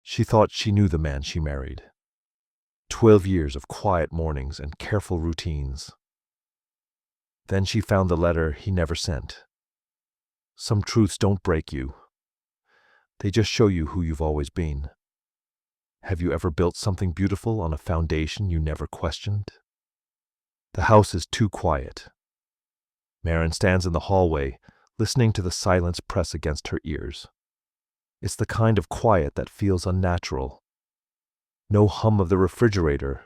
She thought she knew the man she married. 12 years of quiet mornings and careful routines. Then she found the letter he never sent. Some truths don't break you. They just show you who you've always been. Have you ever built something beautiful on a foundation you never questioned? The house is too quiet. Maren stands in the hallway, listening to the silence press against her ears. It's the kind of quiet that feels unnatural. No hum of the refrigerator,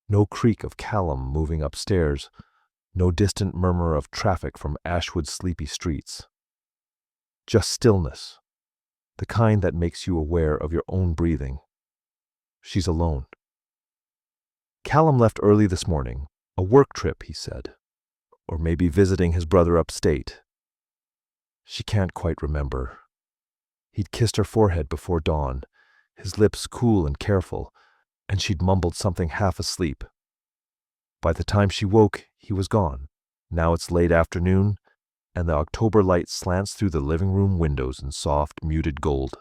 no creak of Callum moving upstairs, no distant murmur of traffic from Ashwood's sleepy streets. Just stillness, the kind that makes you aware of your own breathing. She's alone. Callum left early this morning, a work trip, he said, or maybe visiting his brother upstate. She can't quite remember. He'd kissed her forehead before dawn, his lips cool and careful, and she'd mumbled something half asleep. By the time she woke, he was gone. Now it's late afternoon, and the October light slants through the living room windows in soft, muted gold.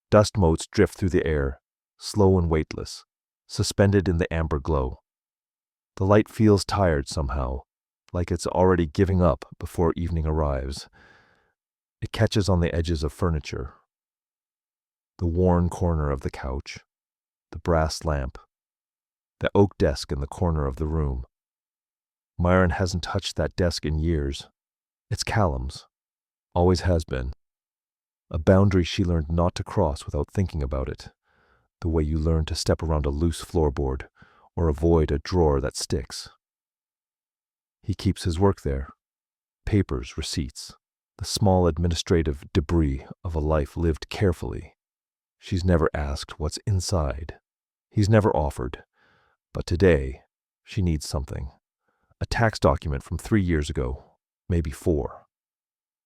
Dust motes drift through the air, slow and weightless, suspended in the amber glow. The light feels tired somehow, like it's already giving up before evening arrives. It catches on the edges of furniture. The worn corner of the couch, the brass lamp, the oak desk in the corner of the room. Myron hasn't touched that desk in years. It's Callum's. Always has been. A boundary she learned not to cross without thinking about it, the way you learn to step around a loose floorboard or avoid a drawer that sticks. He keeps his work there. Papers, receipts, the small administrative debris of a life lived carefully. She's never asked what's inside. He's never offered. But today, she needs something. A tax document from 3 years ago, maybe 4.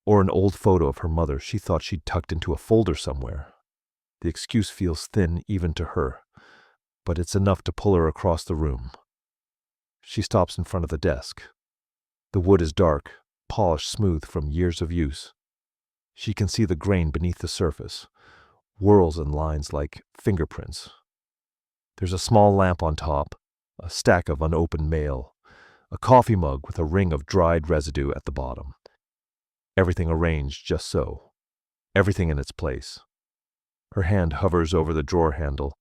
Or an old photo of her mother she thought she'd tucked into a folder somewhere. The excuse feels thin even to her, but it's enough to pull her across the room. She stops in front of the desk. The wood is dark, polished smooth from years of use. She can see the grain beneath the surface, whorls and lines like fingerprints. There's a small lamp on top, a stack of unopened mail, a coffee mug with a ring of dried residue at the bottom. Everything arranged just so. Everything in its place. Her hand hovers over the drawer handle.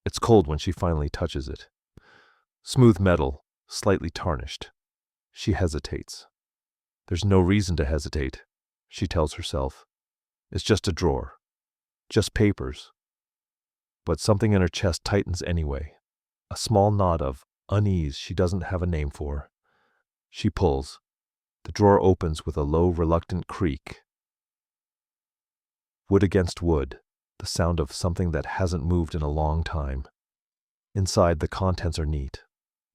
It's cold when she finally touches it. Smooth metal, slightly tarnished. She hesitates. There's no reason to hesitate, she tells herself. It's just a drawer. Just papers. But something in her chest tightens anyway. A small knot of unease she doesn't have a name for. She pulls. The drawer opens with a low, reluctant creak. Wood against wood, the sound of something that hasn't moved in a long time. Inside, the contents are neat,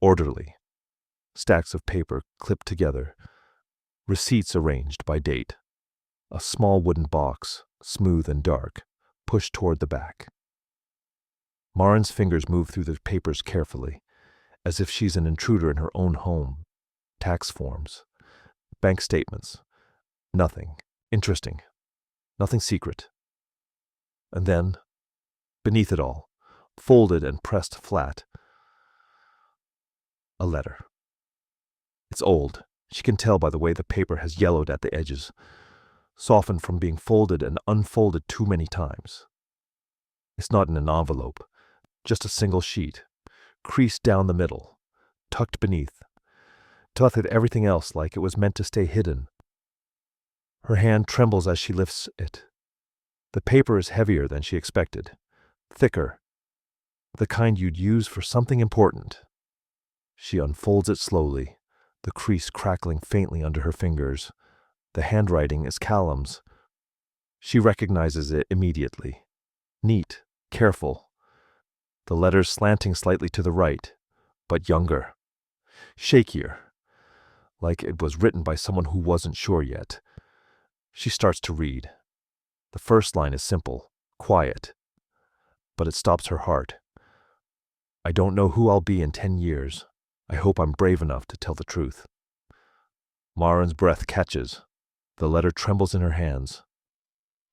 orderly. Stacks of paper clipped together. Receipts arranged by date. A small wooden box, smooth and dark, pushed toward the back. Marin's fingers move through the papers carefully, as if she's an intruder in her own home. Tax forms. Bank statements. Nothing interesting. Nothing secret. And then, beneath it all, folded and pressed flat, a letter. It's old. She can tell by the way the paper has yellowed at the edges, softened from being folded and unfolded too many times. It's not in an envelope, just a single sheet, creased down the middle, tucked beneath, tucked with everything else like it was meant to stay hidden. Her hand trembles as she lifts it. The paper is heavier than she expected, thicker, the kind you'd use for something important. She unfolds it slowly, the crease crackling faintly under her fingers. The handwriting is Callum's. She recognizes it immediately. Neat, careful. The letters slanting slightly to the right, but younger, shakier, like it was written by someone who wasn't sure yet. She starts to read. The first line is simple, quiet, but it stops her heart. I don't know who I'll be in 10 years. I hope I'm brave enough to tell the truth. Marin's breath catches. The letter trembles in her hands.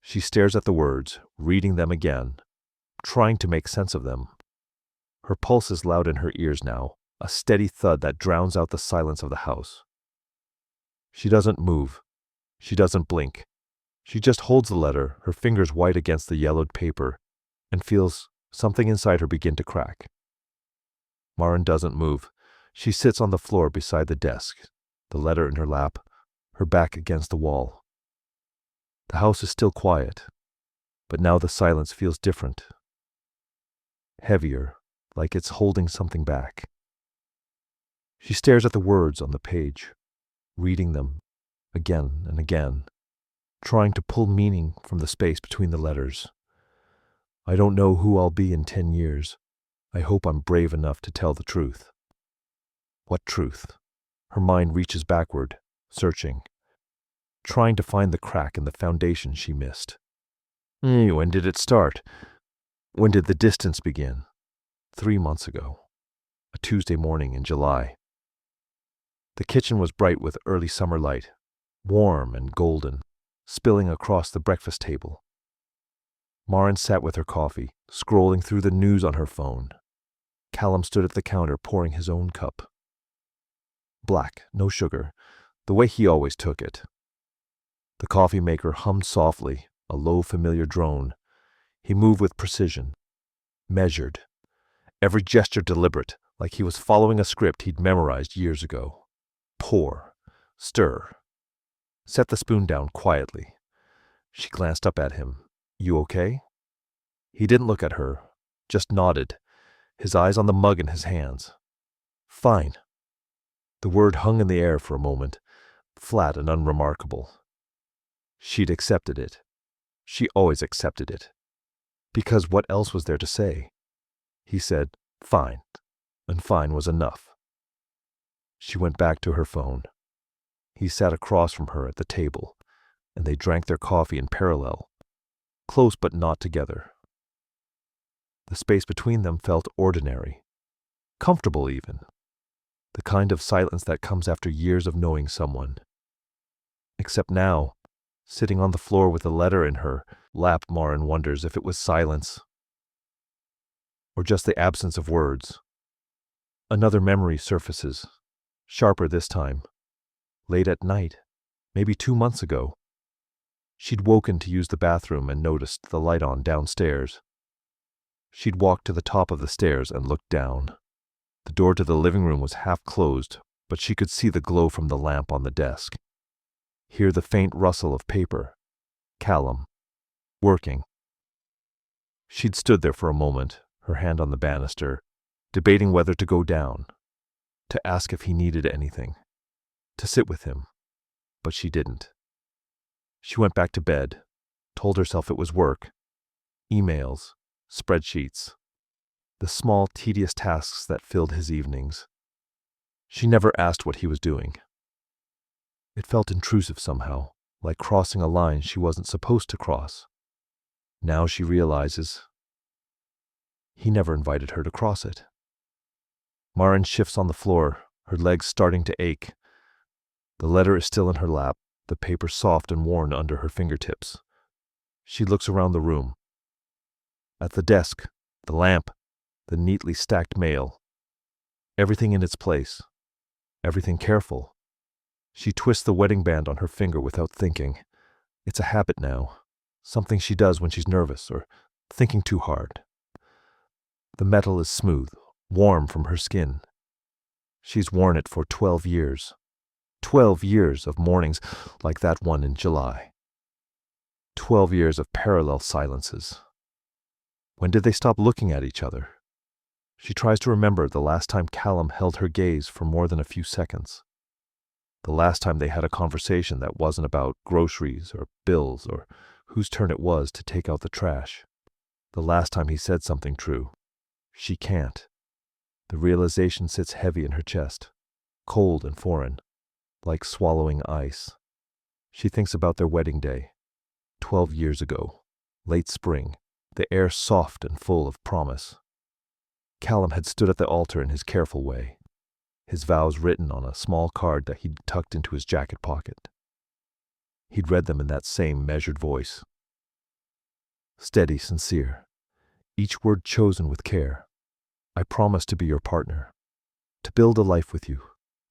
She stares at the words, reading them again, trying to make sense of them. Her pulse is loud in her ears now, a steady thud that drowns out the silence of the house. She doesn't move. She doesn't blink. She just holds the letter, her fingers white against the yellowed paper, and feels something inside her begin to crack. Maren doesn't move. She sits on the floor beside the desk, the letter in her lap, her back against the wall. The house is still quiet, but now the silence feels different. Heavier, like it's holding something back. She stares at the words on the page, reading them again and again, trying to pull meaning from the space between the letters. I don't know who I'll be in 10 years. I hope I'm brave enough to tell the truth. What truth? Her mind reaches backward, searching, trying to find the crack in the foundation she missed. When did it start? When did the distance begin? 3 months ago. A Tuesday morning in July. The kitchen was bright with early summer light, warm and golden, spilling across the breakfast table. Maren sat with her coffee, scrolling through the news on her phone. Callum stood at the counter pouring his own cup. Black, no sugar, the way he always took it. The coffee maker hummed softly, a low familiar drone. He moved with precision, measured, every gesture deliberate, like he was following a script he'd memorized years ago. Pour, stir. Set the spoon down quietly. She glanced up at him. You okay? He didn't look at her, just nodded, his eyes on the mug in his hands. Fine. The word hung in the air for a moment, flat and unremarkable. She'd accepted it. She always accepted it. Because what else was there to say? He said, fine, and fine was enough. She went back to her phone. He sat across from her at the table, and they drank their coffee in parallel, close but not together. The space between them felt ordinary, comfortable even, the kind of silence that comes after years of knowing someone. Except now, sitting on the floor with a letter in her lap, Maren wonders if it was silence or just the absence of words. Another memory surfaces, sharper this time. Late at night, maybe 2 months ago. She'd woken to use the bathroom and noticed the light on downstairs. She'd walked to the top of the stairs and looked down. The door to the living room was half closed, but she could see the glow from the lamp on the desk. Hear the faint rustle of paper. Callum. Working. She'd stood there for a moment, her hand on the banister, debating whether to go down, to ask if he needed anything, to sit with him, but she didn't. She went back to bed, told herself it was work, emails, spreadsheets, the small, tedious tasks that filled his evenings. She never asked what he was doing. It felt intrusive somehow, like crossing a line she wasn't supposed to cross. Now she realizes he never invited her to cross it. Maren shifts on the floor, her legs starting to ache. The letter is still in her lap, the paper soft and worn under her fingertips. She looks around the room. At the desk, the lamp, the neatly stacked mail. Everything in its place. Everything careful. She twists the wedding band on her finger without thinking. It's a habit now, something she does when she's nervous or thinking too hard. The metal is smooth, warm from her skin. She's worn it for 12 years. 12 years of mornings like that one in July. 12 years of parallel silences. When did they stop looking at each other? She tries to remember the last time Callum held her gaze for more than a few seconds. The last time they had a conversation that wasn't about groceries or bills or whose turn it was to take out the trash. The last time he said something true. She can't. The realization sits heavy in her chest, cold and foreign, like swallowing ice. She thinks about their wedding day, 12 years ago, late spring, the air soft and full of promise. Callum had stood at the altar in his careful way, his vows written on a small card that he'd tucked into his jacket pocket. He'd read them in that same measured voice, steady, sincere, each word chosen with care. I promise to be your partner, to build a life with you,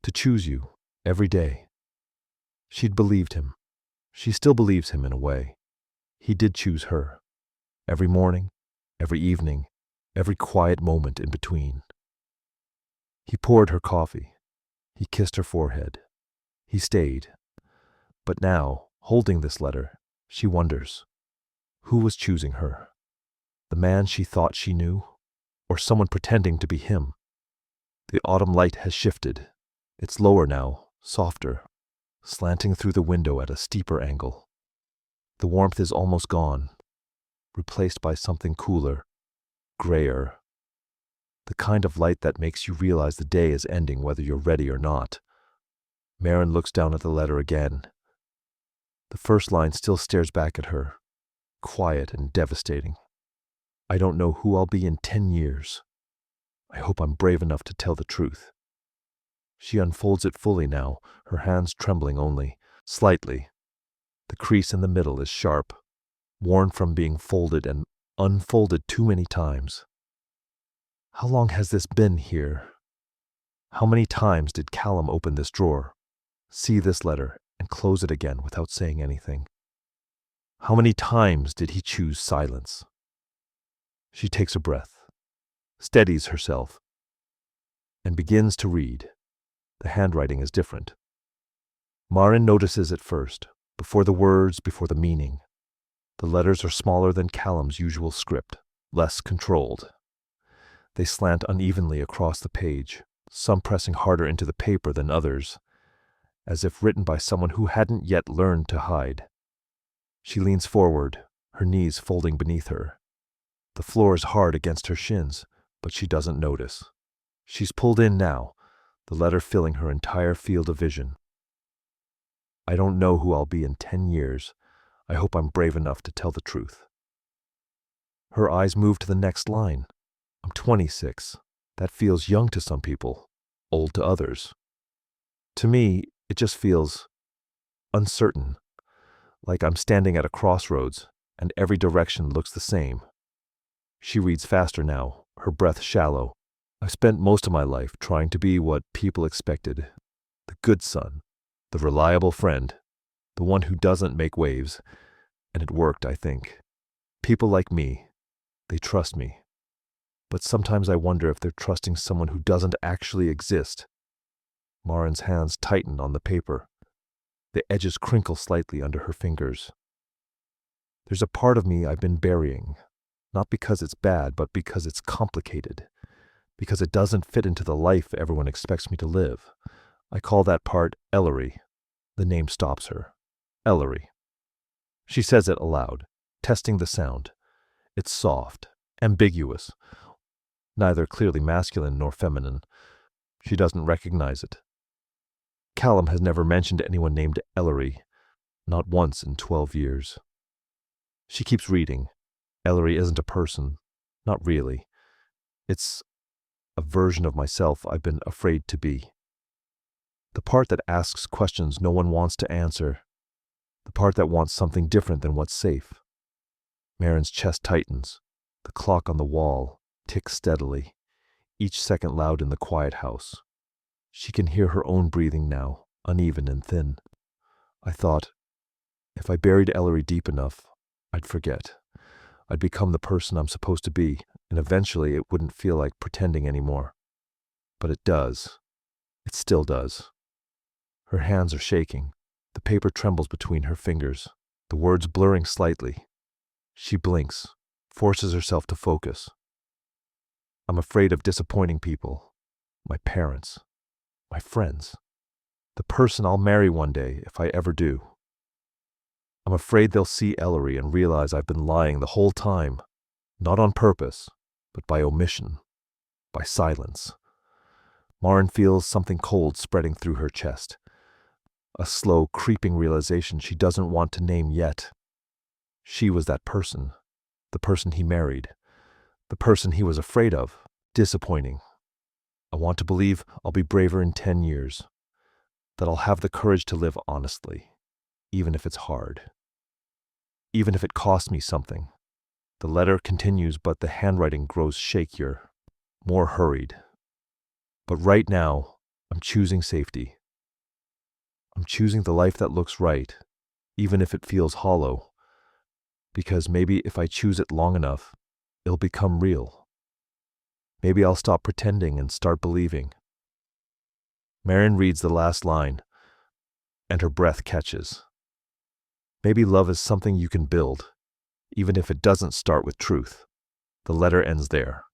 to choose you every day. She'd believed him. She still believes him in a way. He did choose her. Every morning, every evening, every quiet moment in between. He poured her coffee. He kissed her forehead. He stayed. But now, holding this letter, she wonders, who was choosing her? The man she thought she knew, or someone pretending to be him? The autumn light has shifted. It's lower now, softer, slanting through the window at a steeper angle. The warmth is almost gone, replaced by something cooler, grayer. The kind of light that makes you realize the day is ending whether you're ready or not. Maren looks down at the letter again. The first line still stares back at her, quiet and devastating. I don't know who I'll be in 10 years. I hope I'm brave enough to tell the truth. She unfolds it fully now, her hands trembling only, slightly. The crease in the middle is sharp, worn from being folded and unfolded too many times. How long has this been here? How many times did Callum open this drawer, see this letter, and close it again without saying anything? How many times did he choose silence? She takes a breath, steadies herself, and begins to read. The handwriting is different. Maren notices it first, before the words, before the meaning. The letters are smaller than Callum's usual script, less controlled. They slant unevenly across the page, some pressing harder into the paper than others, as if written by someone who hadn't yet learned to hide. She leans forward, her knees folding beneath her. The floor is hard against her shins, but she doesn't notice. She's pulled in now, the letter filling her entire field of vision. I don't know who I'll be in 10 years. I hope I'm brave enough to tell the truth. Her eyes move to the next line. I'm 26. That feels young to some people, old to others. To me, it just feels uncertain, like I'm standing at a crossroads and every direction looks the same. She reads faster now, her breath shallow. I've spent most of my life trying to be what people expected. The good son, the reliable friend, the one who doesn't make waves. And it worked, I think. People like me, they trust me. But sometimes I wonder if they're trusting someone who doesn't actually exist. Maren's hands tighten on the paper. The edges crinkle slightly under her fingers. There's a part of me I've been burying, not because it's bad, but because it's complicated, because it doesn't fit into the life everyone expects me to live. I call that part Ellery. The name stops her. Ellery. She says it aloud, testing the sound. It's soft, ambiguous, neither clearly masculine nor feminine. She doesn't recognize it. Callum has never mentioned anyone named Ellery, not once in 12 years. She keeps reading. Ellery isn't a person, not really. It's a version of myself I've been afraid to be. The part that asks questions no one wants to answer. The part that wants something different than what's safe. Maren's chest tightens. The clock on the wall ticks steadily, each second loud in the quiet house. She can hear her own breathing now, uneven and thin. I thought, if I buried Ellery deep enough, I'd forget. I'd become the person I'm supposed to be, and eventually it wouldn't feel like pretending anymore. But it does. It still does. Her hands are shaking. The paper trembles between her fingers, the words blurring slightly. She blinks, forces herself to focus. I'm afraid of disappointing people, my parents, my friends, the person I'll marry one day if I ever do. I'm afraid they'll see Ellery and realize I've been lying the whole time, not on purpose, but by omission, by silence. Maren feels something cold spreading through her chest, a slow, creeping realization she doesn't want to name yet. She was that person, the person he married, the person he was afraid of, disappointing. I want to believe I'll be braver in 10 years, that I'll have the courage to live honestly, even if it's hard, even if it costs me something. The letter continues, but the handwriting grows shakier, more hurried. But right now, I'm choosing safety. I'm choosing the life that looks right, even if it feels hollow. Because maybe if I choose it long enough, it'll become real. Maybe I'll stop pretending and start believing. Marion reads the last line, and her breath catches. Maybe love is something you can build, even if it doesn't start with truth. The letter ends there,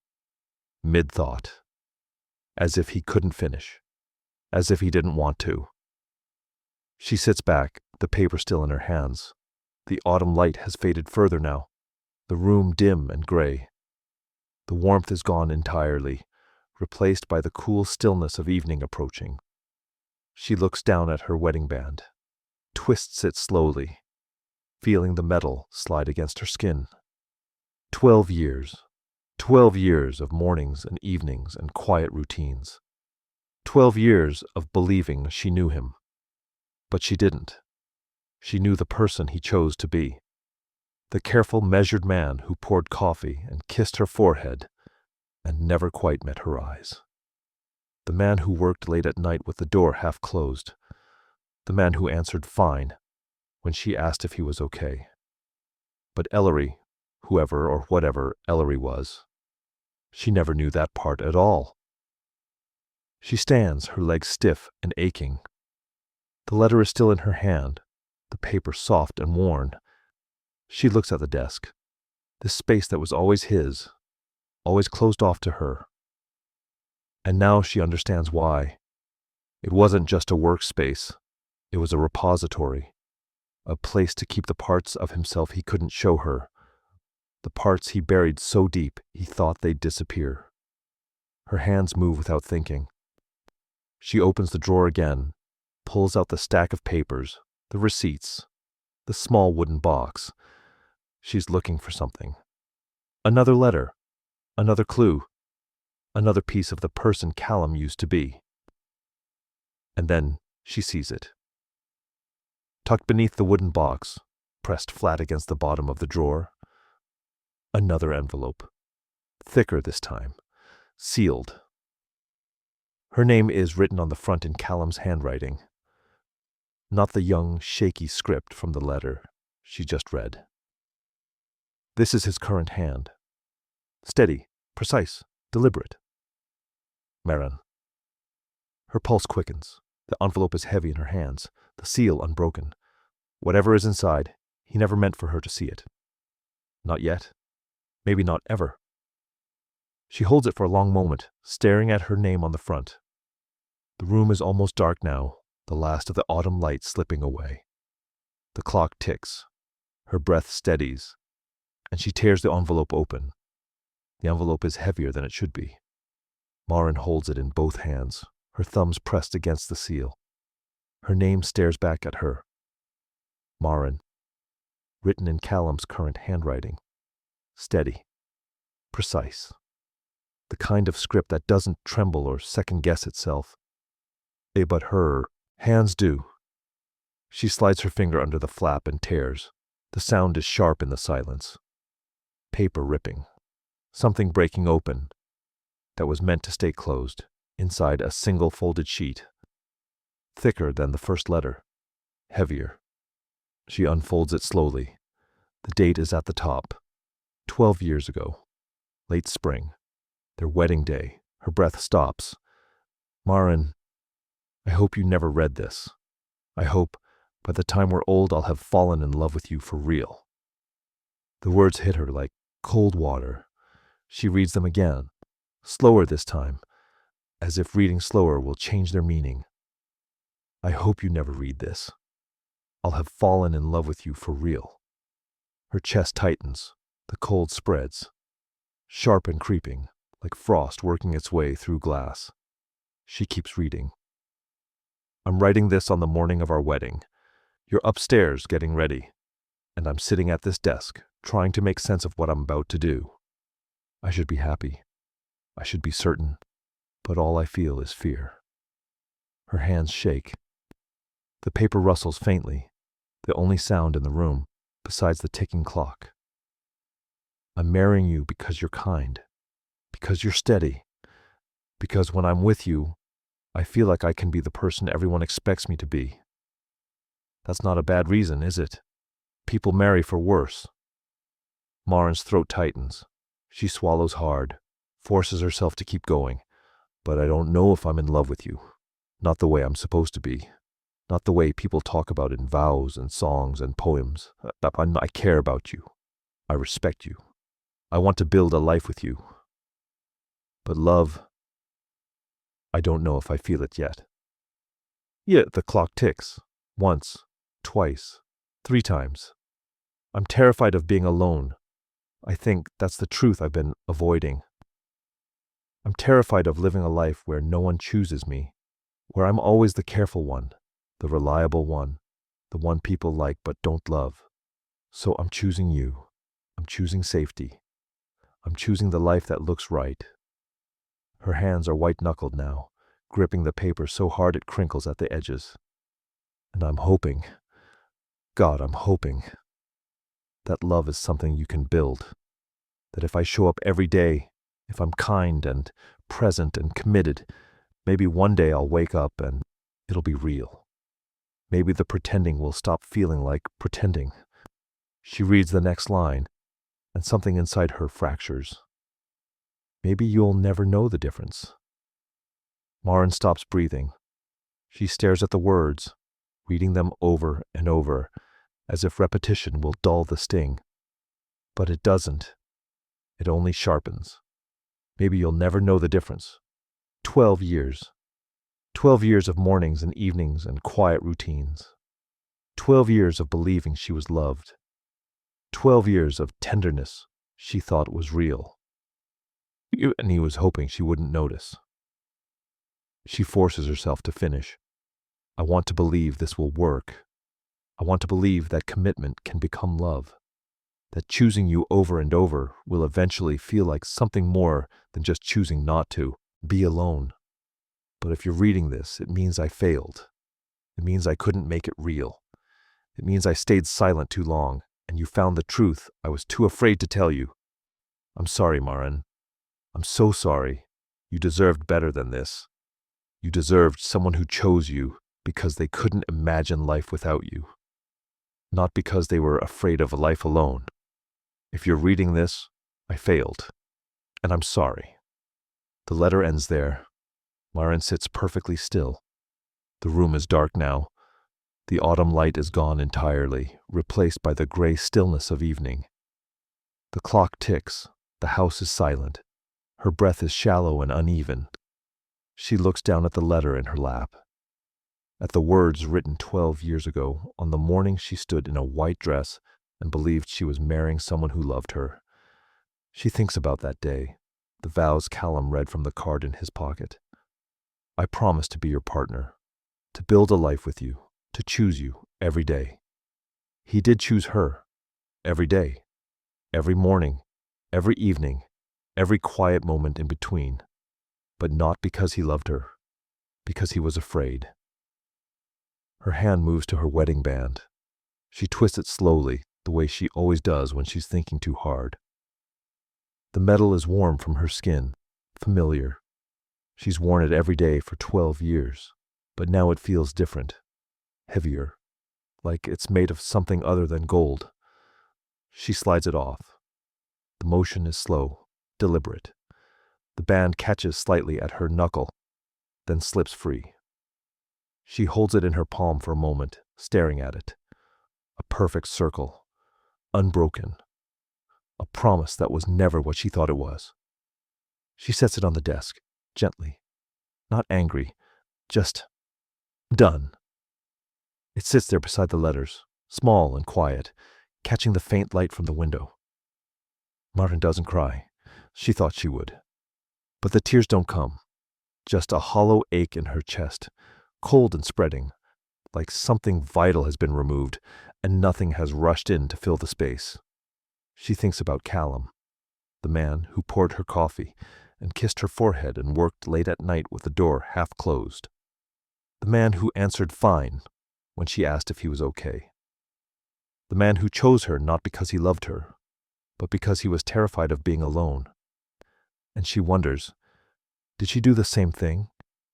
mid-thought, as if he couldn't finish, as if he didn't want to. She sits back, the paper still in her hands. The autumn light has faded further now, the room dim and gray. The warmth is gone entirely, replaced by the cool stillness of evening approaching. She looks down at her wedding band, twists it slowly, feeling the metal slide against her skin. 12 years. 12 years of mornings and evenings and quiet routines. 12 years of believing she knew him. But she didn't. She knew the person he chose to be. The careful, measured man who poured coffee and kissed her forehead and never quite met her eyes. The man who worked late at night with the door half closed. The man who answered fine when she asked if he was okay. But Ellery, whoever or whatever Ellery was, she never knew that part at all. She stands, her legs stiff and aching. The letter is still in her hand, the paper soft and worn. She looks at the desk, this space that was always his, always closed off to her. And now she understands why. It wasn't just a workspace, it was a repository, a place to keep the parts of himself he couldn't show her, the parts he buried so deep he thought they'd disappear. Her hands move without thinking. She opens the drawer again, pulls out the stack of papers, the receipts, the small wooden box. She's looking for something. Another letter, another clue, another piece of the person Callum used to be. And then she sees it. Tucked beneath the wooden box, pressed flat against the bottom of the drawer, another envelope, thicker this time, sealed. Her name is written on the front in Callum's handwriting, not the young, shaky script from the letter she just read. This is his current hand. Steady, precise, deliberate. Marion. Her pulse quickens. The envelope is heavy in her hands, the seal unbroken. Whatever is inside, he never meant for her to see it. Not yet. Maybe not ever. She holds it for a long moment, staring at her name on the front. The room is almost dark now, the last of the autumn light slipping away. The clock ticks. Her breath steadies, and she tears the envelope open. The envelope is heavier than it should be. Marion holds it in both hands, her thumbs pressed against the seal. Her name stares back at her. Marion, written in Callum's current handwriting. Steady, precise. The kind of script that doesn't tremble or second-guess itself. But her hands do. She slides her finger under the flap and tears. The sound is sharp in the silence. Paper ripping. Something breaking open that was meant to stay closed, inside a single folded sheet. Thicker than the first letter. Heavier. She unfolds it slowly. The date is at the top. 12 years ago. Late spring. Their wedding day. Her breath stops. Marion, I hope you never read this. I hope by the time we're old I'll have fallen in love with you for real. The words hit her like cold water. She reads them again, slower this time, as if reading slower will change their meaning. I hope you never read this. I'll have fallen in love with you for real. Her chest tightens, the cold spreads, sharp and creeping, like frost working its way through glass. She keeps reading. I'm writing this on the morning of our wedding. You're upstairs getting ready, and I'm sitting at this desk, trying to make sense of what I'm about to do. I should be happy. I should be certain, but all I feel is fear. Her hands shake. The paper rustles faintly, the only sound in the room, besides the ticking clock. I'm marrying you because you're kind, because you're steady, because when I'm with you, I feel like I can be the person everyone expects me to be. That's not a bad reason, is it? People marry for worse. Marin's throat tightens. She swallows hard, forces herself to keep going. But I don't know if I'm in love with you. Not the way I'm supposed to be. Not the way people talk about in vows and songs and poems. I care about you. I respect you. I want to build a life with you. But love, I don't know if I feel it yet. Yet the clock ticks. Once, twice, 3 times. I'm terrified of being alone. I think that's the truth I've been avoiding. I'm terrified of living a life where no one chooses me, where I'm always the careful one, the reliable one, the one people like but don't love. So I'm choosing you. I'm choosing safety. I'm choosing the life that looks right. Her hands are white-knuckled now, gripping the paper so hard it crinkles at the edges. And I'm hoping, God, I'm hoping, that love is something you can build. That if I show up every day, if I'm kind and present and committed, maybe one day I'll wake up and it'll be real. Maybe the pretending will stop feeling like pretending. She reads the next line, and something inside her fractures. Maybe you'll never know the difference. Marin stops breathing. She stares at the words, reading them over and over, as if repetition will dull the sting. But it doesn't. It only sharpens. Maybe you'll never know the difference. 12 years. 12 years of mornings and evenings and quiet routines. 12 years of believing she was loved. 12 years of tenderness she thought was real. And he was hoping she wouldn't notice. She forces herself to finish. I want to believe this will work. I want to believe that commitment can become love. That choosing you over and over will eventually feel like something more than just choosing not to be alone. But if you're reading this, it means I failed. It means I couldn't make it real. It means I stayed silent too long, and you found the truth I was too afraid to tell you. I'm sorry, Marin. I'm so sorry. You deserved better than this. You deserved someone who chose you because they couldn't imagine life without you. Not because they were afraid of a life alone. If you're reading this, I failed. And I'm sorry. The letter ends there. Marin sits perfectly still. The room is dark now. The autumn light is gone entirely, replaced by the gray stillness of evening. The clock ticks. The house is silent. Her breath is shallow and uneven. She looks down at the letter in her lap. At the words written 12 years ago, on the morning she stood in a white dress and believed she was marrying someone who loved her. She thinks about that day, the vows Callum read from the card in his pocket. I promise to be your partner, to build a life with you, to choose you every day. He did choose her, every day, every morning, every evening, every quiet moment in between, but not because he loved her, because he was afraid. Her hand moves to her wedding band. She twists it slowly, the way she always does when she's thinking too hard. The metal is warm from her skin, familiar. She's worn it every day for 12 years, but now it feels different, heavier, like it's made of something other than gold. She slides it off. The motion is slow, deliberate. The band catches slightly at her knuckle, then slips free. She holds it in her palm for a moment, staring at it. A perfect circle, unbroken. A promise that was never what she thought it was. She sets it on the desk, gently. Not angry, just done. It sits there beside the letters, small and quiet, catching the faint light from the window. Marin doesn't cry. She thought she would. But the tears don't come. Just a hollow ache in her chest, cold and spreading, like something vital has been removed and nothing has rushed in to fill the space. She thinks about Callum, the man who poured her coffee and kissed her forehead and worked late at night with the door half closed. The man who answered fine when she asked if he was okay. The man who chose her not because he loved her, but because he was terrified of being alone. And she wonders, did she do the same thing?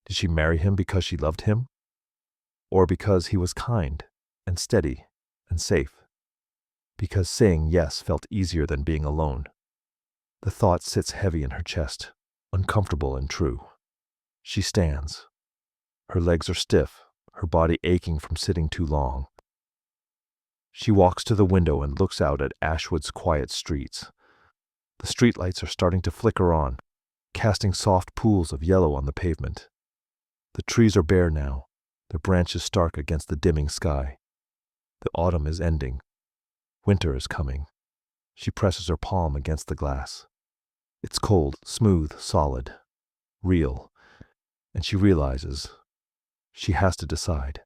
Did she marry him because she loved him? Or because he was kind and steady and safe? Because saying yes felt easier than being alone? The thought sits heavy in her chest, uncomfortable and true. She stands. Her legs are stiff, her body aching from sitting too long. She walks to the window and looks out at Ashwood's quiet streets. The streetlights are starting to flicker on, casting soft pools of yellow on the pavement. The trees are bare now, their branches stark against the dimming sky. The autumn is ending. Winter is coming. She presses her palm against the glass. It's cold, smooth, solid, real, and she realizes she has to decide.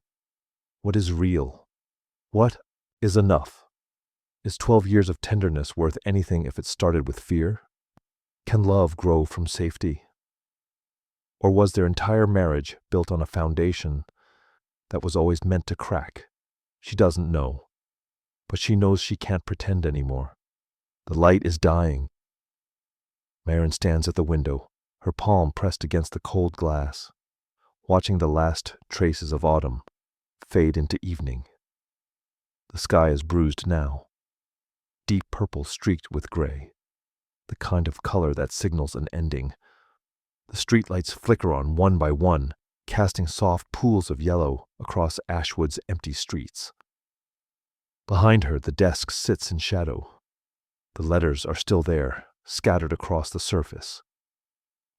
What is real? What is enough? Is 12 years of tenderness worth anything if it started with fear? Can love grow from safety? Or was their entire marriage built on a foundation that was always meant to crack? She doesn't know, but she knows she can't pretend anymore. The light is dying. Maren stands at the window, her palm pressed against the cold glass, watching the last traces of autumn fade into evening. The sky is bruised now, deep purple streaked with gray, the kind of color that signals an ending. The streetlights flicker on one by one, casting soft pools of yellow across Ashwood's empty streets. Behind her, the desk sits in shadow. The letters are still there, scattered across the surface.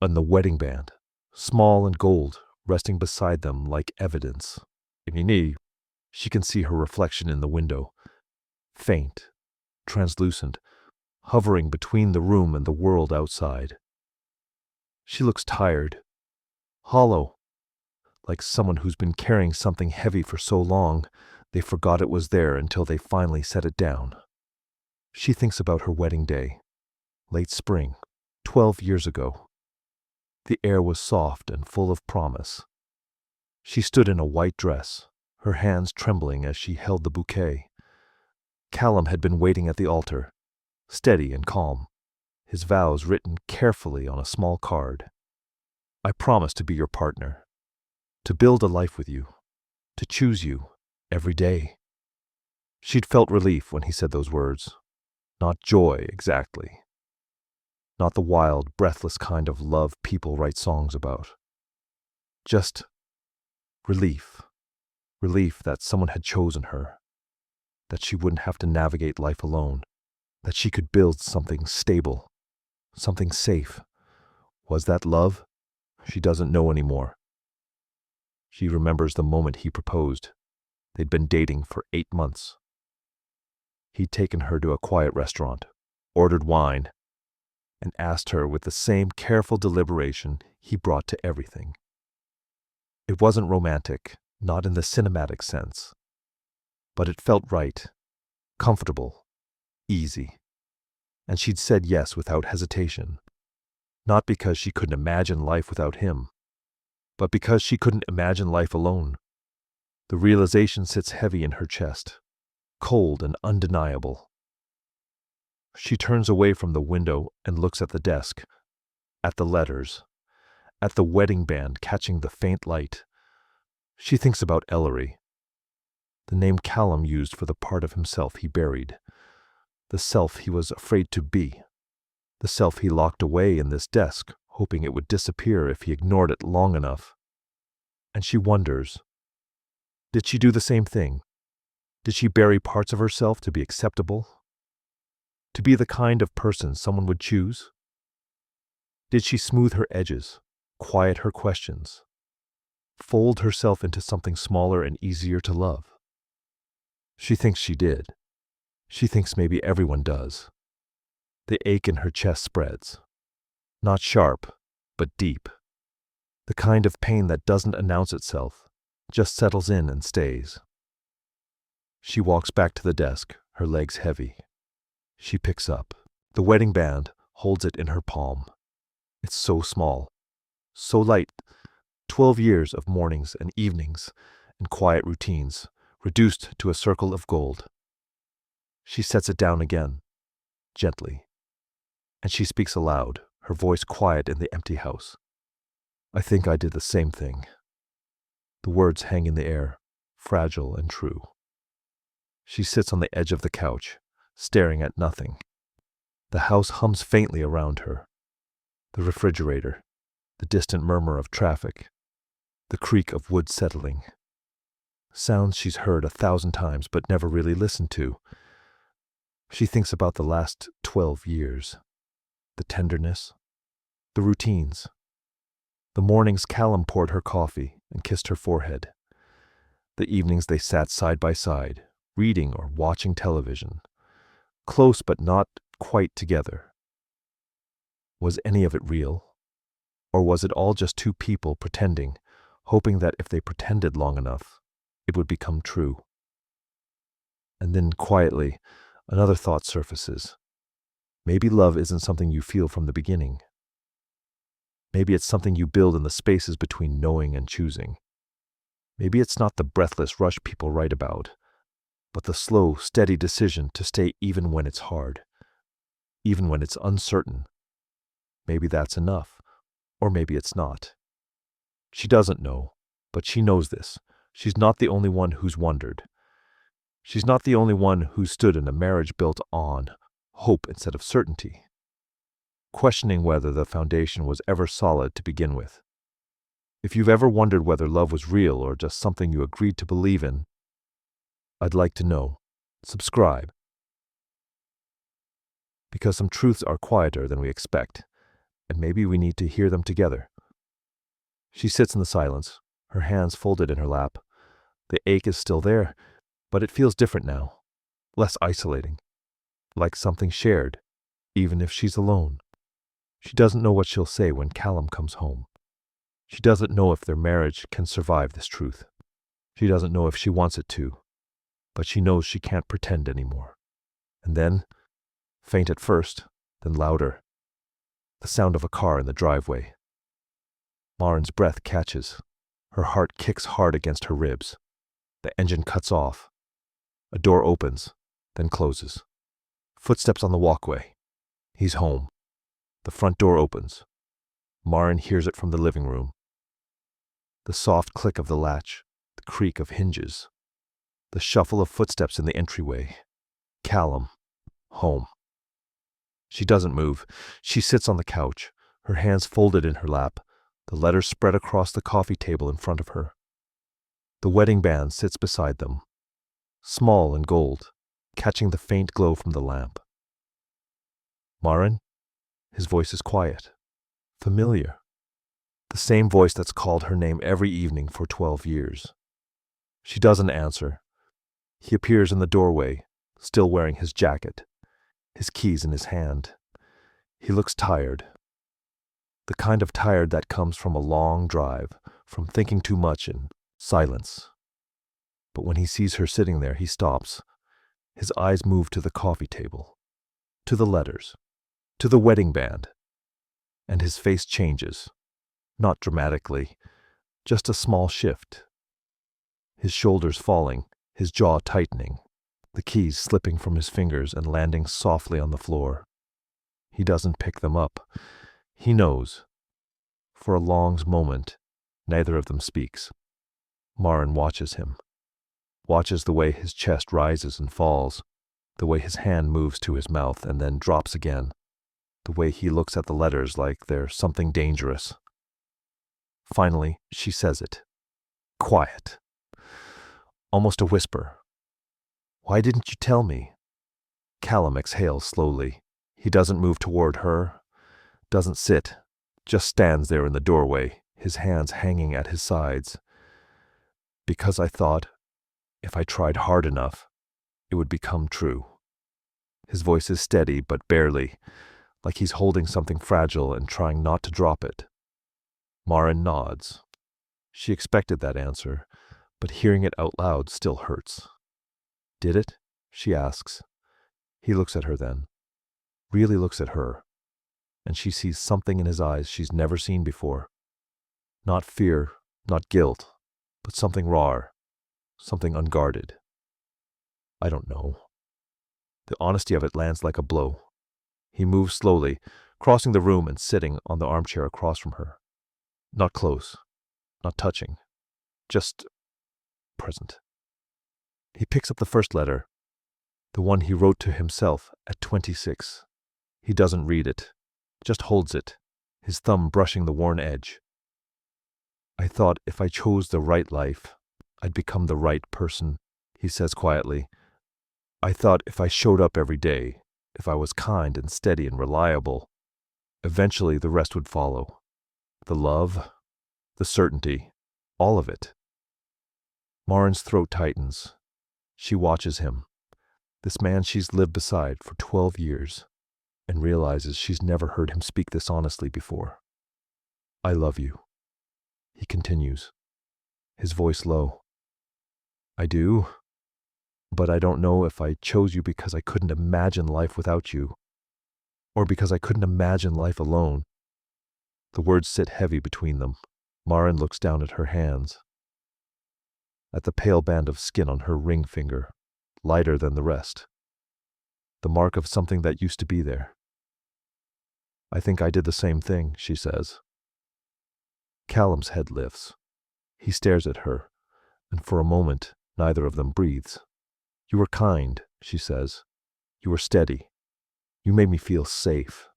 And the wedding band, small and gold, resting beside them like evidence. Emini, she can see her reflection in the window, faint, translucent, hovering between the room and the world outside. She looks tired, hollow, like someone who's been carrying something heavy for so long they forgot it was there until they finally set it down. She thinks about her wedding day, late spring, 12 years ago. The air was soft and full of promise. She stood in a white dress, her hands trembling as she held the bouquet. Callum had been waiting at the altar, steady and calm, his vows written carefully on a small card. I promise to be your partner, to build a life with you, to choose you every day. She'd felt relief when he said those words. Not joy, exactly. Not the wild, breathless kind of love people write songs about. Just relief. Relief that someone had chosen her, that she wouldn't have to navigate life alone, that she could build something stable, something safe. Was that love? She doesn't know anymore. She remembers the moment he proposed. They'd been dating for 8 months. He'd taken her to a quiet restaurant, ordered wine, and asked her with the same careful deliberation he brought to everything. It wasn't romantic, not in the cinematic sense, but it felt right, comfortable, easy. And she'd said yes without hesitation, not because she couldn't imagine life without him, but because she couldn't imagine life alone. The realization sits heavy in her chest, cold and undeniable. She turns away from the window and looks at the desk, at the letters, at the wedding band catching the faint light. She thinks about Ellery, the name Callum used for the part of himself he buried, the self he was afraid to be, the self he locked away in this desk, hoping it would disappear if he ignored it long enough. And she wonders, did she do the same thing? Did she bury parts of herself to be acceptable? To be the kind of person someone would choose? Did she smooth her edges, quiet her questions, fold herself into something smaller and easier to love? She thinks she did. She thinks maybe everyone does. The ache in her chest spreads. Not sharp, but deep. The kind of pain that doesn't announce itself, just settles in and stays. She walks back to the desk, her legs heavy. She picks up. The wedding band, holds it in her palm. It's so small, so light. 12 years of mornings and evenings and quiet routines, reduced to a circle of gold. She sets it down again. gently. And she speaks aloud, her voice quiet in the empty house. I think I did the same thing. The words hang in the air, fragile and true. She sits on the edge of the couch, staring at nothing. The house hums faintly around her. The refrigerator, the distant murmur of traffic, the creak of wood settling. Sounds she's heard 1,000 times but never really listened to. She thinks about the last 12 years. The tenderness, the routines. The mornings Callum poured her coffee and kissed her forehead. The evenings they sat side by side, reading or watching television. Close but not quite together. Was any of it real? Or was it all just two people pretending, hoping that if they pretended long enough, it would become true? And then quietly, another thought surfaces. Maybe love isn't something you feel from the beginning. Maybe it's something you build in the spaces between knowing and choosing. Maybe it's not the breathless rush people write about, but the slow, steady decision to stay even when it's hard, even when it's uncertain. Maybe that's enough, or maybe it's not. She doesn't know, but she knows this. She's not the only one who's wondered. She's not the only one who stood in a marriage built on hope instead of certainty, questioning whether the foundation was ever solid to begin with. If you've ever wondered whether love was real or just something you agreed to believe in, I'd like to know. Subscribe. Because some truths are quieter than we expect, and maybe we need to hear them together. She sits in the silence, her hands folded in her lap. The ache is still there, but it feels different now, less isolating, like something shared, even if she's alone. She doesn't know what she'll say when Callum comes home. She doesn't know if their marriage can survive this truth. She doesn't know if she wants it to, but she knows she can't pretend anymore. And then, faint at first, then louder, the sound of a car in the driveway. Lauren's breath catches. Her heart kicks hard against her ribs. The engine cuts off. A door opens, then closes. Footsteps on the walkway. He's home. The front door opens. Maren hears it from the living room. The soft click of the latch, the creak of hinges, the shuffle of footsteps in the entryway. Callum, home. She doesn't move. She sits on the couch, her hands folded in her lap, the letters spread across the coffee table in front of her. The wedding band sits beside them, small and gold, catching the faint glow from the lamp. Maren? His voice is quiet, familiar. The same voice that's called her name every evening for 12 years. She doesn't answer. He appears in the doorway, still wearing his jacket, his keys in his hand. He looks tired. The kind of tired that comes from a long drive, from thinking too much in silence. But when he sees her sitting there, he stops. His eyes move to the coffee table, to the letters, to the wedding band. And his face changes, not dramatically, just a small shift. His shoulders falling, his jaw tightening, the keys slipping from his fingers and landing softly on the floor. He doesn't pick them up. He knows. For a long moment, neither of them speaks. Maren watches him, watches the way his chest rises and falls, the way his hand moves to his mouth and then drops again, the way he looks at the letters like they're something dangerous. Finally, she says it. Quiet. Almost a whisper. Why didn't you tell me? Callum exhales slowly. He doesn't move toward her, doesn't sit, just stands there in the doorway, his hands hanging at his sides. Because I thought, if I tried hard enough, it would become true. His voice is steady, but barely, like he's holding something fragile and trying not to drop it. Maren nods. She expected that answer, but hearing it out loud still hurts. Did it? She asks. He looks at her then, really looks at her, and she sees something in his eyes she's never seen before. Not fear, not guilt, but something raw, something unguarded. I don't know. The honesty of it lands like a blow. He moves slowly, crossing the room and sitting on the armchair across from her. Not close, not touching, just present. He picks up the first letter, the one he wrote to himself at 26. He doesn't read it, just holds it, his thumb brushing the worn edge. I thought if I chose the right life, I'd become the right person, he says quietly. I thought if I showed up every day, if I was kind and steady and reliable, eventually the rest would follow. The love, the certainty, all of it. Marin's throat tightens. She watches him, this man she's lived beside for 12 years, and realizes she's never heard him speak this honestly before. I love you, he continues, his voice low. I do, but I don't know if I chose you because I couldn't imagine life without you, or because I couldn't imagine life alone. The words sit heavy between them. Marin looks down at her hands, at the pale band of skin on her ring finger, lighter than the rest, the mark of something that used to be there. I think I did the same thing, she says. Callum's head lifts. He stares at her, and for a moment, neither of them breathes. You were kind, she says. You were steady. You made me feel safe.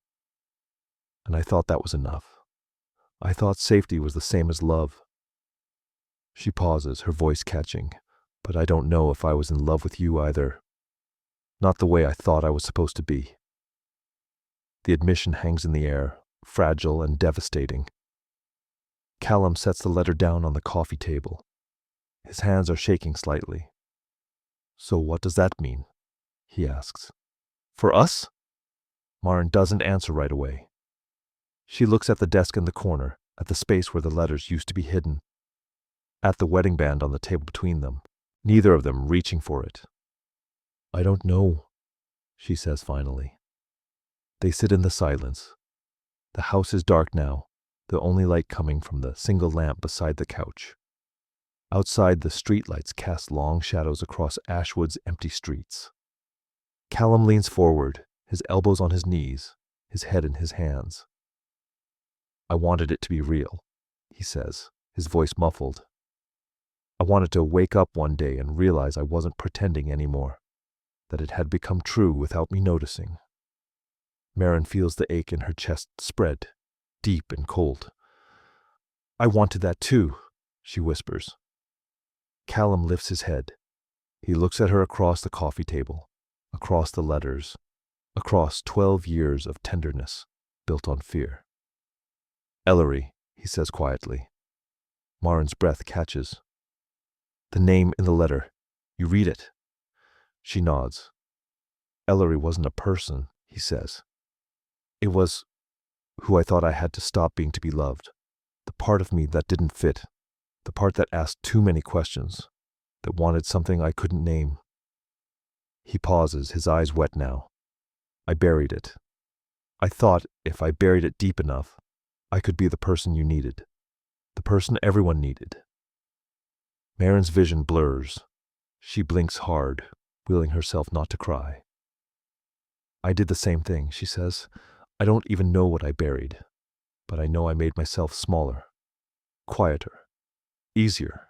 And I thought that was enough. I thought safety was the same as love. She pauses, her voice catching. But I don't know if I was in love with you either. Not the way I thought I was supposed to be. The admission hangs in the air, fragile and devastating. Callum sets the letter down on the coffee table. His hands are shaking slightly. So what does that mean? He asks. For us? Marin doesn't answer right away. She looks at the desk in the corner, at the space where the letters used to be hidden, at the wedding band on the table between them, neither of them reaching for it. I don't know, she says finally. They sit in the silence. The house is dark now, the only light coming from the single lamp beside the couch. Outside, the streetlights cast long shadows across Ashwood's empty streets. Callum leans forward, his elbows on his knees, his head in his hands. I wanted it to be real, he says, his voice muffled. I wanted to wake up one day and realize I wasn't pretending anymore, that it had become true without me noticing. Marin feels the ache in her chest spread, deep and cold. I wanted that too, she whispers. Callum lifts his head. He looks at her across the coffee table, across the letters, across 12 years of tenderness built on fear. Ellery, he says quietly. Marin's breath catches. The name in the letter. You read it. She nods. Ellery wasn't a person, he says. It was who I thought I had to stop being to be loved. The part of me that didn't fit. The part that asked too many questions. That wanted something I couldn't name. He pauses, his eyes wet now. I buried it. I thought if I buried it deep enough, I could be the person you needed. The person everyone needed. Marin's vision blurs. She blinks hard, willing herself not to cry. I did the same thing, she says. I don't even know what I buried, but I know I made myself smaller, quieter, easier.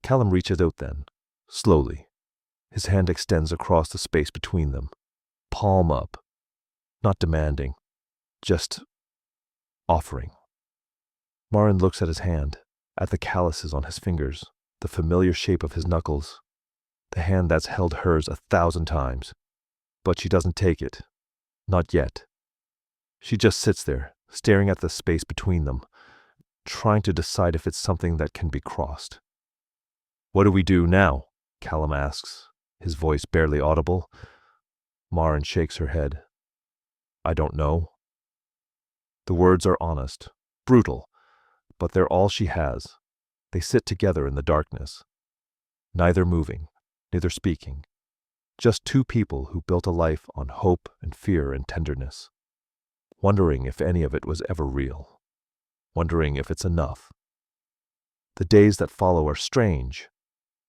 Callum reaches out then, slowly. His hand extends across the space between them, palm up, not demanding, just offering. Marin looks at his hand, at the calluses on his fingers, the familiar shape of his knuckles, the hand that's held hers 1,000 times. But she doesn't take it. Not yet. She just sits there, staring at the space between them, trying to decide if it's something that can be crossed. What do we do now? Callum asks, his voice barely audible. Marin shakes her head. I don't know. The words are honest, brutal, but they're all she has. They sit together in the darkness, neither moving, neither speaking. Just two people who built a life on hope and fear and tenderness, wondering if any of it was ever real, wondering if it's enough. The days that follow are strange,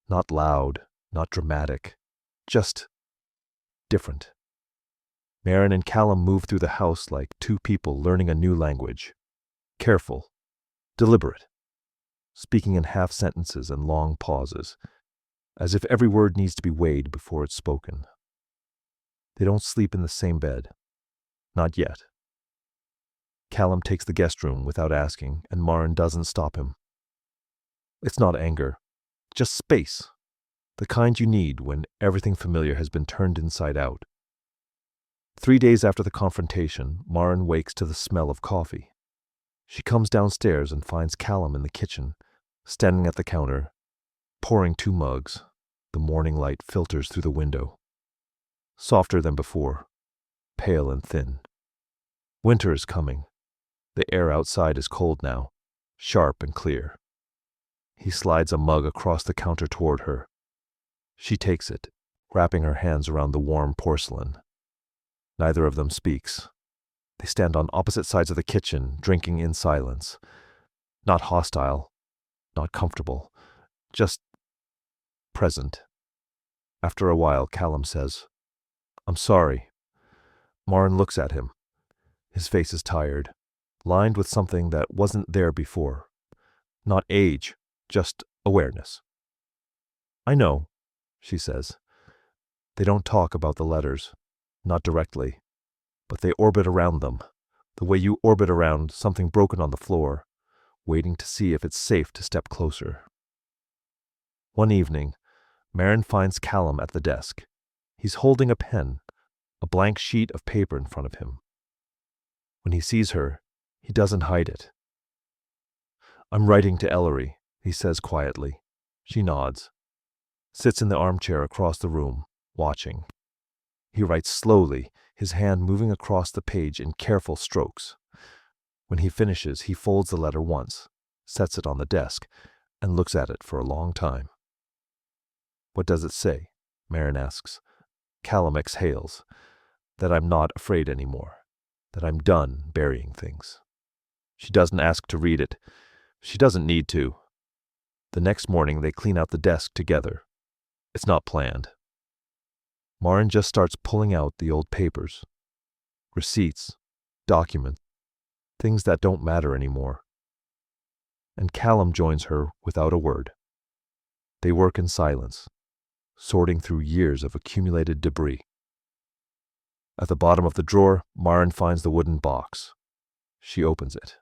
not loud, not dramatic, just different. Maren and Callum move through the house like two people learning a new language. Careful, deliberate, speaking in half sentences and long pauses, as if every word needs to be weighed before it's spoken. They don't sleep in the same bed. Not yet. Callum takes the guest room without asking, and Maren doesn't stop him. It's not anger, just space, the kind you need when everything familiar has been turned inside out. 3 days after the confrontation, Maren wakes to the smell of coffee. She comes downstairs and finds Callum in the kitchen, standing at the counter, pouring 2 mugs. The morning light filters through the window. Softer than before, pale and thin. Winter is coming. The air outside is cold now, sharp and clear. He slides a mug across the counter toward her. She takes it, wrapping her hands around the warm porcelain. Neither of them speaks. They stand on opposite sides of the kitchen, drinking in silence. Not hostile, not comfortable, just present. After a while, Callum says, "I'm sorry." Maren looks at him. His face is tired, lined with something that wasn't there before. Not age, just awareness. "I know," she says. They don't talk about the letters, not directly, but they orbit around them, the way you orbit around something broken on the floor, waiting to see if it's safe to step closer. One evening, Maren finds Callum at the desk. He's holding a pen, a blank sheet of paper in front of him. When he sees her, he doesn't hide it. "I'm writing to Ellery," he says quietly. She nods, sits in the armchair across the room, watching. He writes slowly, his hand moving across the page in careful strokes. When he finishes, he folds the letter once, sets it on the desk, and looks at it for a long time. "What does it say?" Maren asks. Callum exhales. That I'm not afraid anymore. That I'm done burying things. She doesn't ask to read it. She doesn't need to. The next morning they clean out the desk together. It's not planned. Maren just starts pulling out the old papers. Receipts, documents, things that don't matter anymore. And Callum joins her without a word. They work in silence, sorting through years of accumulated debris. At the bottom of the drawer, Maren finds the wooden box. She opens it.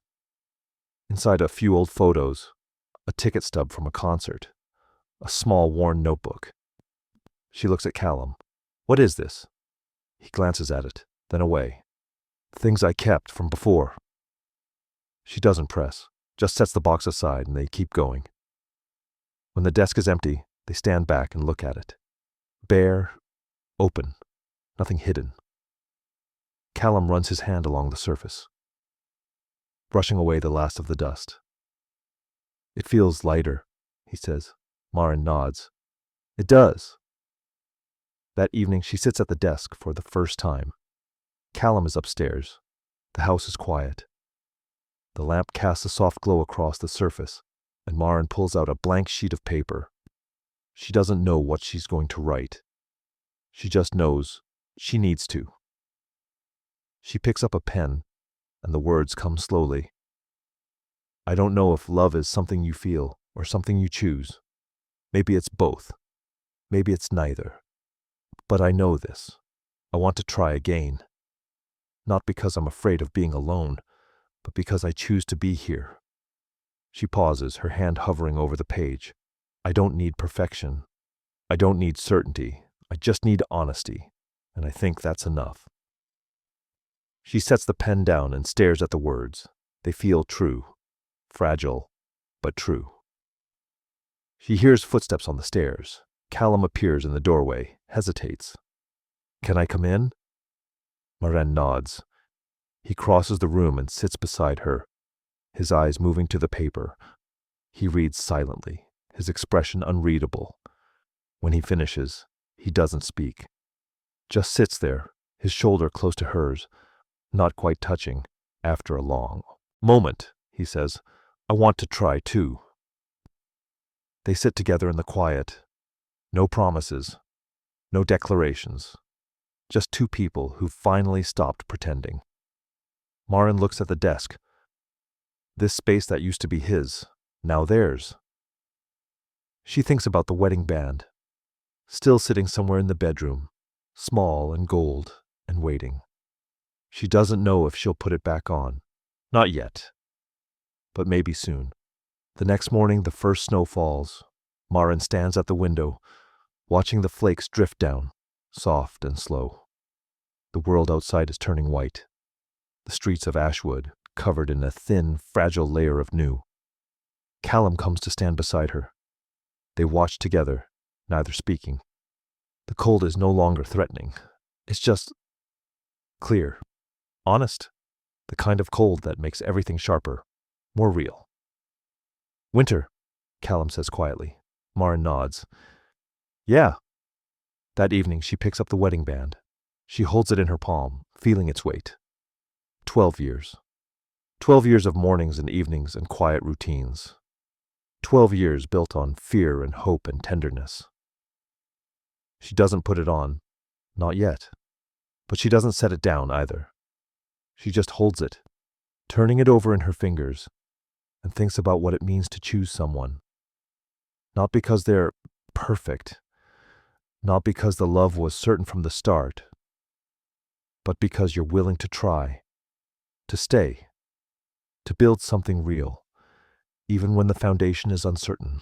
Inside a few old photos, a ticket stub from a concert, a small worn notebook. She looks at Callum. "What is this?" He glances at it, then away. "Things I kept from before." She doesn't press, just sets the box aside and they keep going. When the desk is empty, they stand back and look at it. Bare, open, nothing hidden. Callum runs his hand along the surface, brushing away the last of the dust. "It feels lighter," he says. Maren nods. "It does." That evening she sits at the desk for the first time. Callum is upstairs. The house is quiet. The lamp casts a soft glow across the surface, and Maren pulls out a blank sheet of paper. She doesn't know what she's going to write. She just knows she needs to. She picks up a pen, and the words come slowly. "I don't know if love is something you feel or something you choose. Maybe it's both. Maybe it's neither. But I know this. I want to try again. Not because I'm afraid of being alone, but because I choose to be here." She pauses, her hand hovering over the page. "I don't need perfection. I don't need certainty. I just need honesty. And I think that's enough." She sets the pen down and stares at the words. They feel true. Fragile, but true. She hears footsteps on the stairs. Callum appears in the doorway, hesitates. "Can I come in?" Maren nods. He crosses the room and sits beside her, his eyes moving to the paper. He reads silently, his expression unreadable. When he finishes, he doesn't speak. Just sits there, his shoulder close to hers, not quite touching, after a long moment, he says, "I want to try too." They sit together in the quiet. No promises, no declarations, Just two people who finally stopped pretending. Maren looks at the desk. This space that used to be his, now theirs. She thinks about the wedding band, still sitting somewhere in the bedroom, small and gold and waiting. She doesn't know if she'll put it back on. Not yet. But maybe soon. The next morning, the first snow falls. Maren stands at the window, watching the flakes drift down, soft and slow. The world outside is turning white. The streets of Ashwood, covered in a thin, fragile layer of new. Callum comes to stand beside her. They watch together, neither speaking. The cold is no longer threatening. It's just clear, honest, the kind of cold that makes everything sharper, more real. Winter, Callum says quietly. Maren nods. Yeah. That evening she picks up the wedding band. She holds it in her palm, feeling its weight. 12 years. 12 years of mornings and evenings and quiet routines. 12 years built on fear and hope and tenderness. She doesn't put it on, not yet. But she doesn't set it down either. She just holds it, turning it over in her fingers, and thinks about what it means to choose someone. Not because they're perfect, not because the love was certain from the start, but because you're willing to try, to stay, to build something real, even when the foundation is uncertain.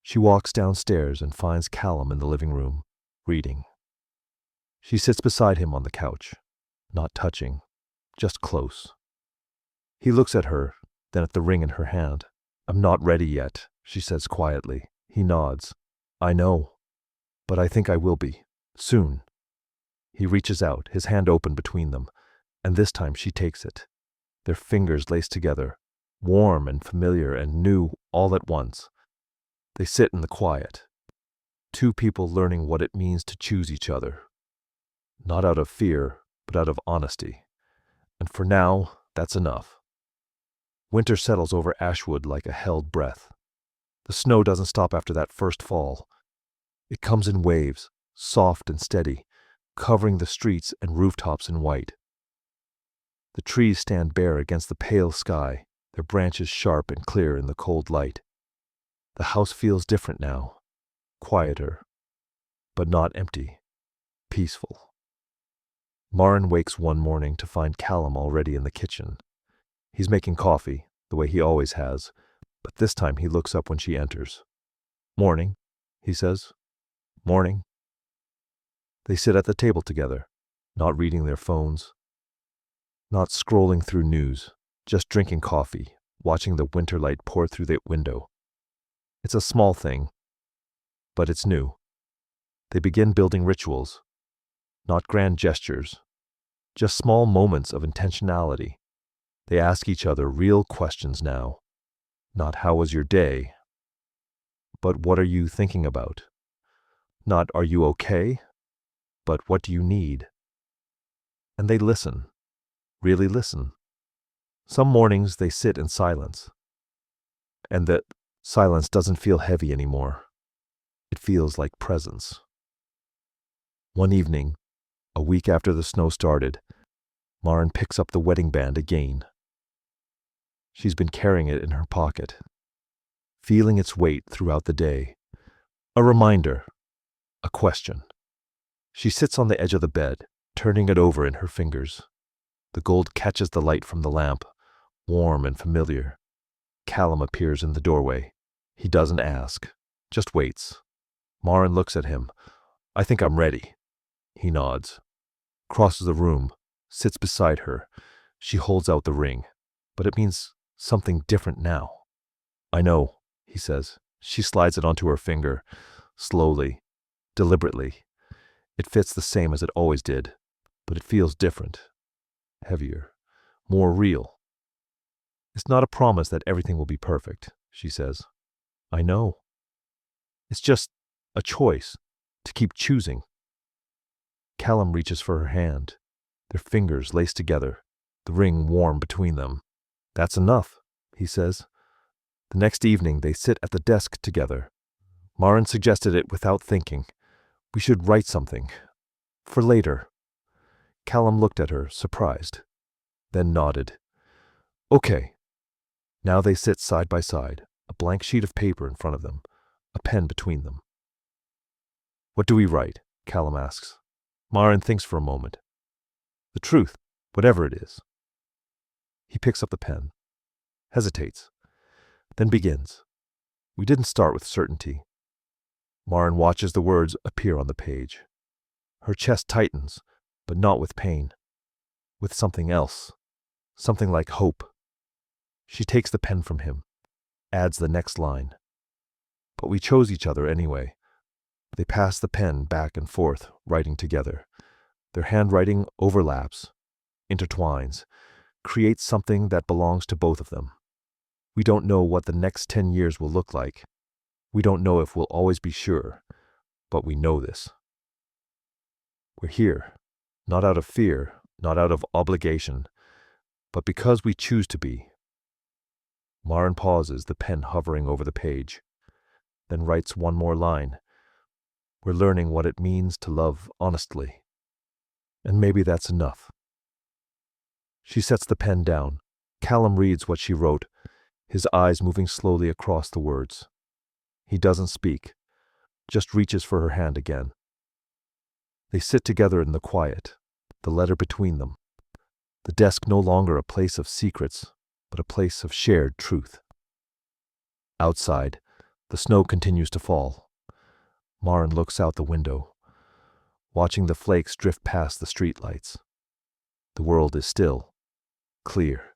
She walks downstairs and finds Callum in the living room, reading. She sits beside him on the couch, not touching, just close. He looks at her, then at the ring in her hand. I'm not ready yet, she says quietly. He nods. I know, but I think I will be, soon. He reaches out, his hand open between them, and this time she takes it. Their fingers laced together, warm and familiar and new all at once. They sit in the quiet, two people learning what it means to choose each other. Not out of fear, but out of honesty. And for now, that's enough. Winter settles over Ashwood like a held breath. The snow doesn't stop after that first fall. It comes in waves, soft and steady, covering the streets and rooftops in white. The trees stand bare against the pale sky, their branches sharp and clear in the cold light. The house feels different now, quieter, but not empty, peaceful. Maren wakes one morning to find Callum already in the kitchen. He's making coffee, the way he always has, but this time he looks up when she enters. Morning, he says. Morning. They sit at the table together, not reading their phones, not scrolling through news, just drinking coffee, watching the winter light pour through the window. It's a small thing, but it's new. They begin building rituals, not grand gestures, just small moments of intentionality. They ask each other real questions now. Not how was your day, but what are you thinking about? Not are you okay, but what do you need? And they listen, really listen. Some mornings they sit in silence, and that silence doesn't feel heavy anymore. It feels like presence. One evening, a week after the snow started, Maren picks up the wedding band again. She's been carrying it in her pocket, feeling its weight throughout the day. A reminder, a question. She sits on the edge of the bed, turning it over in her fingers. The gold catches the light from the lamp, warm and familiar. Callum appears in the doorway. He doesn't ask, just waits. Maren looks at him. I think I'm ready. He nods, crosses the room, sits beside her. She holds out the ring, but it means something different now. I know, he says. She slides it onto her finger, slowly, deliberately. It fits the same as it always did, but it feels different, heavier, more real. It's not a promise that everything will be perfect, she says. I know. It's just a choice, to keep choosing. Callum reaches for her hand, their fingers laced together, the ring warm between them. That's enough, he says. The next evening they sit at the desk together. Maren suggested it without thinking. We should write something. For later. Callum looked at her, surprised, then nodded. Okay. Now they sit side by side, a blank sheet of paper in front of them, a pen between them. What do we write? Callum asks. Maren thinks for a moment. The truth, whatever it is. He picks up the pen, hesitates, then begins. We didn't start with certainty. Maren watches the words appear on the page. Her chest tightens, but not with pain. With something else. Something like hope. She takes the pen from him, adds the next line. But we chose each other anyway. They pass the pen back and forth, writing together. Their handwriting overlaps, intertwines, creates something that belongs to both of them. We don't know what the next 10 years will look like. We don't know if we'll always be sure, but we know this. We're here, not out of fear, not out of obligation, but because we choose to be. Maren pauses, the pen hovering over the page, then writes one more line. We're learning what it means to love honestly. And maybe that's enough. She sets the pen down. Callum reads what she wrote, his eyes moving slowly across the words. He doesn't speak, just reaches for her hand again. They sit together in the quiet, the letter between them. The desk no longer a place of secrets, but a place of shared truth. Outside, the snow continues to fall. Maren looks out the window, watching the flakes drift past the streetlights. The world is still, clear,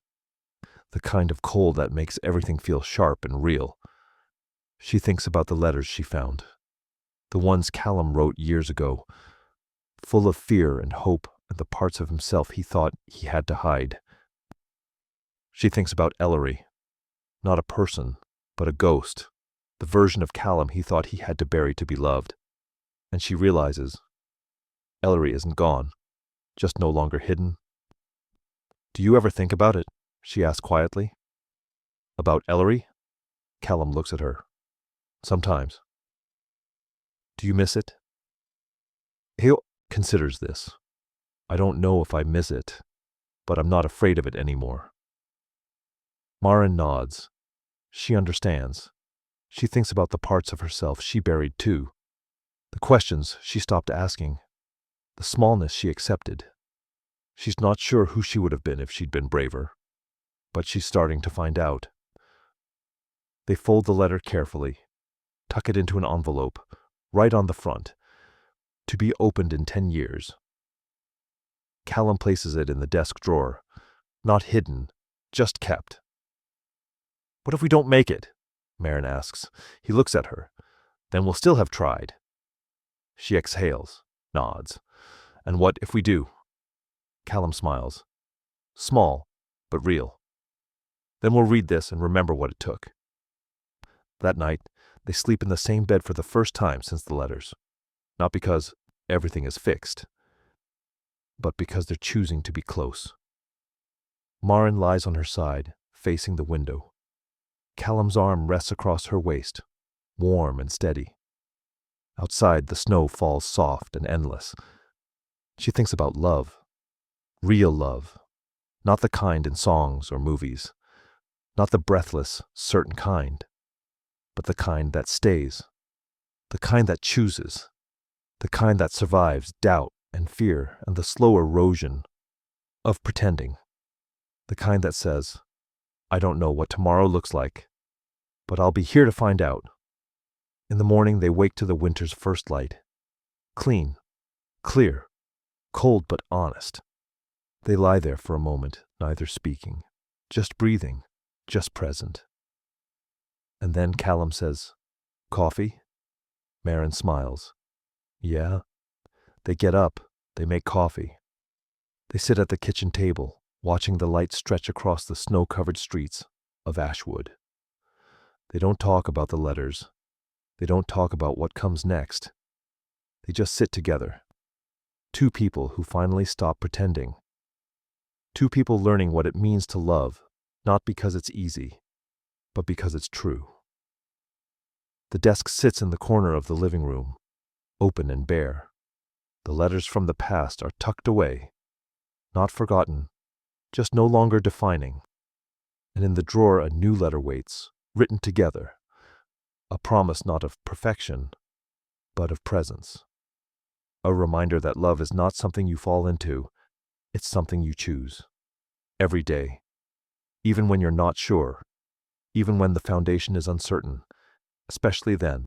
the kind of cold that makes everything feel sharp and real. She thinks about the letters she found, the ones Callum wrote years ago, full of fear and hope and the parts of himself he thought he had to hide. She thinks about Ellery, not a person, but a ghost, the version of Callum he thought he had to bury to be loved. And she realizes Ellery isn't gone, just no longer hidden. Do you ever think about it? She asks quietly. About Ellery? Callum looks at her. Sometimes. Do you miss it? Hale considers this. I don't know if I miss it, but I'm not afraid of it anymore. Maren nods. She understands. She thinks about the parts of herself she buried too. The questions she stopped asking. The smallness she accepted. She's not sure who she would have been if she'd been braver. But she's starting to find out. They fold the letter carefully, tuck it into an envelope, right on the front, to be opened in 10 years. Callum places it in the desk drawer, not hidden, just kept. What if we don't make it? Maren asks. He looks at her. Then we'll still have tried. She exhales, nods. And what if we do? Callum smiles. Small, but real. Then we'll read this and remember what it took. That night, they sleep in the same bed for the first time since the letters. Not because everything is fixed, but because they're choosing to be close. Maren lies on her side, facing the window. Callum's arm rests across her waist, warm and steady. Outside, the snow falls soft and endless. She thinks about love. Real love. Not the kind in songs or movies. Not the breathless, certain kind. But the kind that stays. The kind that chooses. The kind that survives doubt and fear and the slow erosion of pretending. The kind that says, I don't know what tomorrow looks like, but I'll be here to find out. In the morning, they wake to the winter's first light. Clean, clear, cold but honest. They lie there for a moment, neither speaking, just breathing, just present. And then Callum says, Coffee? Maren smiles. Yeah. They get up, they make coffee. They sit at the kitchen table, watching the light stretch across the snow-covered streets of Ashwood. They don't talk about the letters. They don't talk about what comes next. They just sit together. Two people who finally stop pretending. Two people learning what it means to love, not because it's easy, but because it's true. The desk sits in the corner of the living room, open and bare. The letters from the past are tucked away, not forgotten, just no longer defining. And in the drawer a new letter waits, written together, a promise not of perfection, but of presence. A reminder that love is not something you fall into, it's something you choose. Every day. Even when you're not sure, even when the foundation is uncertain, especially then.